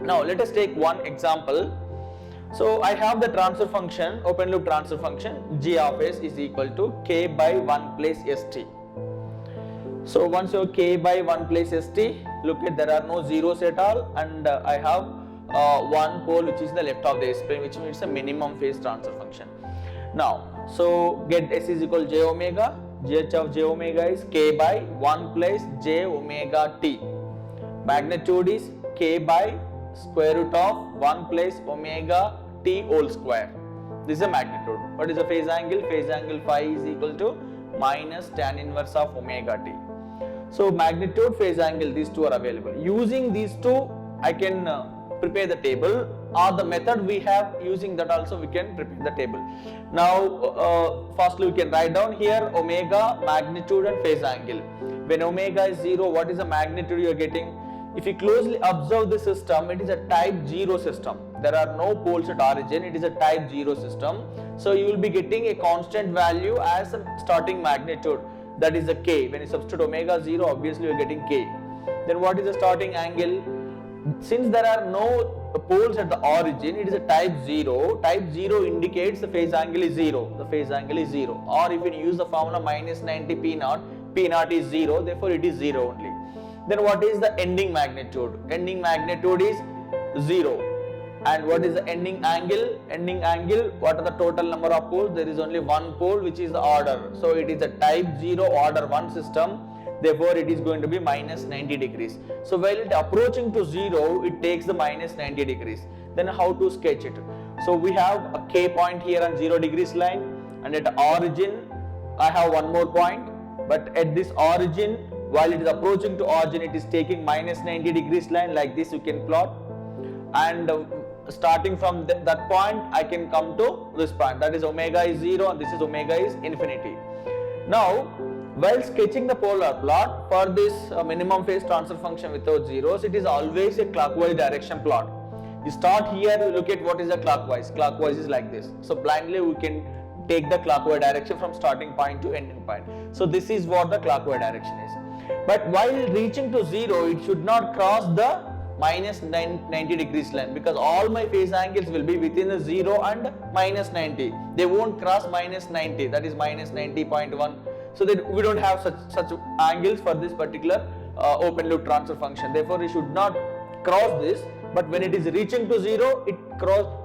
Now let us take one example. So I have the transfer function, open loop transfer function, g of s is equal to k by 1 plus st. So once you have k by 1 plus st, look at there are no zeros at all, and I have one pole which is the left of the s plane, which means a minimum phase transfer function. Now, so get s is equal to j omega, gh of j omega is k by 1 plus j omega t. Magnitude is k by square root of 1 plus omega t whole square. This is a magnitude. What is the phase angle? Phase angle phi is equal to minus tan inverse of omega t. So magnitude, phase angle, these two are available. Using these two, I can prepare the table, or the method we have, using that also we can prepare the table. Now firstly we can write down here omega, magnitude and phase angle. When omega is 0, what is the magnitude you are getting? If you closely observe the system, it is a type 0 system. There are no poles at origin, it is a type 0 system. So you will be getting a constant value as a starting magnitude, that is the k. When you substitute omega 0, obviously you are getting k. Then what is the starting angle? Since there are no poles at the origin, it is a type 0. Type 0 indicates the phase angle is 0. The phase angle is 0. Or if you use the formula minus 90 p naught, p naught is 0, therefore it is 0 only. Then what is the ending magnitude? Ending magnitude is 0. And what is the ending angle? Ending angle, what are the total number of poles? There is only one pole, which is the order. So it is a type 0 order 1 system. Therefore it is going to be minus 90 degrees. So while it approaching to 0, it takes the minus 90 degrees. Then how to sketch it? So we have a k point here on 0 degrees line, and at origin I have one more point, but at this origin, while it is approaching to origin, it is taking minus 90 degrees line. Like this you can plot, and starting from that point I can come to this point, that is omega is 0 and this is omega is infinity. Now while sketching the polar plot for this minimum phase transfer function without zeros, it is always a clockwise direction plot. You start here, look at what is the clockwise. Clockwise is like this. So blindly we can take the clockwise direction from starting point to ending point. So this is what the clockwise direction is. But while reaching to 0, it should not cross the minus 90 degrees line, because all my phase angles will be within the 0 and minus 90. They won't cross minus 90, that is minus 90.1. So that we don't have such angles for this particular open loop transfer function. Therefore it should not cross this, but when it is reaching to 0,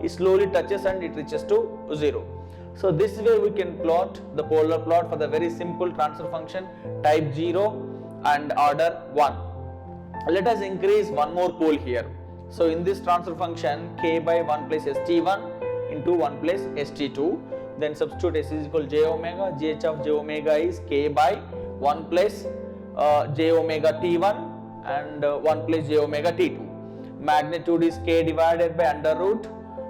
it slowly touches and it reaches to 0. So this way we can plot the polar plot for the very simple transfer function type 0 and order 1. Let us increase one more pole here. So in this transfer function, k by 1 plus st1 into 1 plus st2, then substitute s is equal to j omega, gh of j omega is k by 1 plus j omega t1 and 1 plus j omega t2. Magnitude is k divided by under root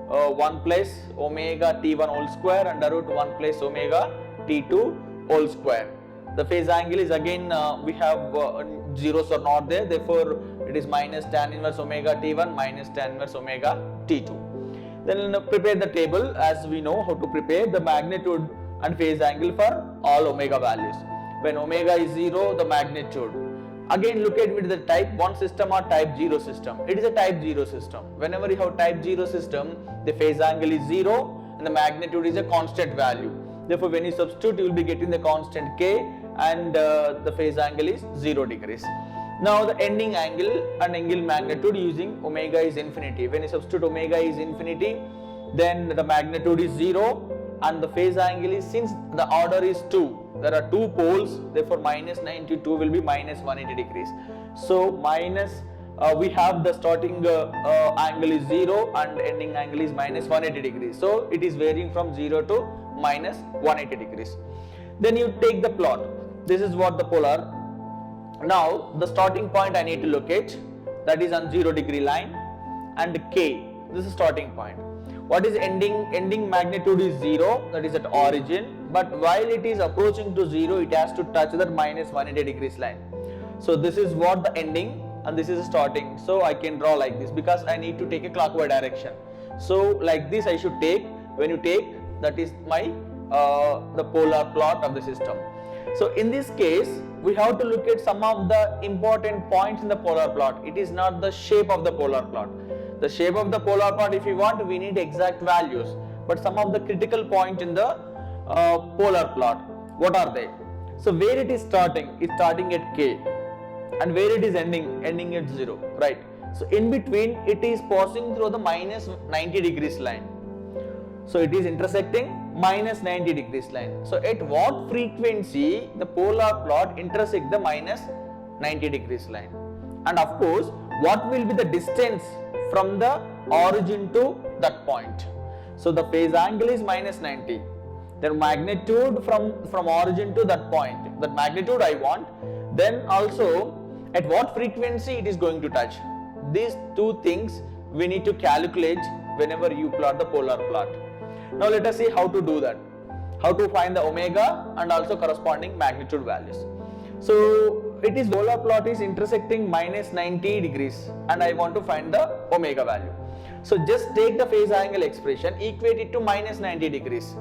1 plus omega t1 whole square under root 1 plus omega t2 whole square. The phase angle is again we have zeros are not there, therefore it is minus tan inverse omega t1 minus tan inverse omega t2. Then prepare the table as we know how to prepare the magnitude and phase angle for all omega values. When omega is 0, the magnitude. Again look at it, the type 1 system or type 0 system. It is a type 0 system. Whenever you have type 0 system, the phase angle is 0 and the magnitude is a constant value. Therefore when you substitute, you will be getting the constant k and the phase angle is 0 degrees. Now the ending angle and angle magnitude using omega is infinity. When you substitute omega is infinity, then the magnitude is 0 and the phase angle is, since the order is 2, there are 2 poles, therefore minus 92 will be minus 180 degrees. So minus we have the starting angle is 0 and ending angle is minus 180 degrees. So it is varying from 0 to minus 180 degrees. Then you take the plot. This is what the polar. Now the starting point I need to locate, that is on 0 degree line, and k, this is starting point. What is ending? Ending magnitude is 0, that is at origin, but while it is approaching to 0, it has to touch that minus 180 degrees line. So this is what the ending and this is starting. So I can draw like this because I need to take a clockwise direction. So like this I should take. When you take, that is my the polar plot of the system. So in this case, we have to look at some of the important points in the polar plot. It is not the shape of the polar plot. The shape of the polar plot, if you want, we need exact values. But some of the critical points in the polar plot, what are they? So where it is starting? It's starting at K, and where it is ending at 0, right? So in between, it is passing through the minus 90 degrees line. So it is intersecting minus 90 degrees line. So at what frequency the polar plot intersect the minus 90 degrees line? And of course, what will be the distance from the origin to that point? So the phase angle is minus 90. The magnitude from origin to that point, that magnitude I want. Then also at what frequency it is going to touch. These two things we need to calculate whenever you plot the polar plot. Now let us see how to do that. How to find the omega and also corresponding magnitude values. So it is polar plot is intersecting minus 90 degrees and I want to find the omega value. So just take the phase angle expression, equate it to minus 90 degrees.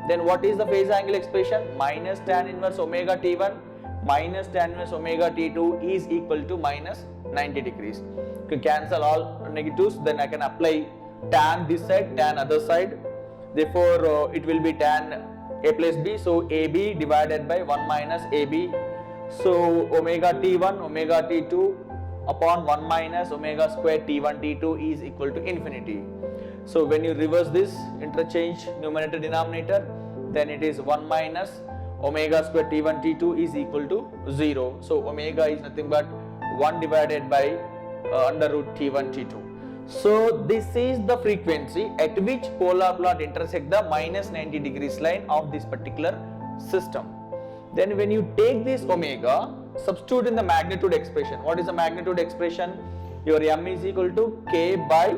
Then what is the phase angle expression? Minus tan inverse omega t1 minus tan inverse omega t2 is equal to minus 90 degrees. You can cancel all negatives, then I can apply tan this side, tan other side. Therefore, it will be tan a plus b, so ab divided by 1 minus ab. So omega t1, omega t2 upon 1 minus omega square t1, t2 is equal to infinity. So when you reverse this, interchange numerator denominator, then it is 1 minus omega square t1, t2 is equal to 0. So omega is nothing but 1 divided by under root t1, t2. So this is the frequency at which polar plot intersect the minus 90 degrees line of this particular system. Then when you take this omega, substitute in the magnitude expression. What is the magnitude expression? Your m is equal to k by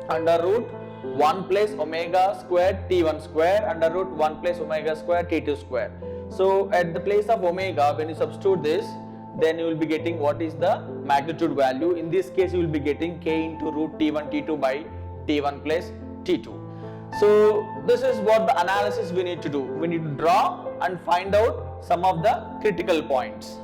under root 1 plus omega square t1 square under root 1 plus omega square t2 square. So at the place of omega, when you substitute this, then you will be getting what is the magnitude value. In this case, you will be getting k into root t1 t2 by t1 plus t2. So this is what the analysis we need to do. We need to draw and find out some of the critical points.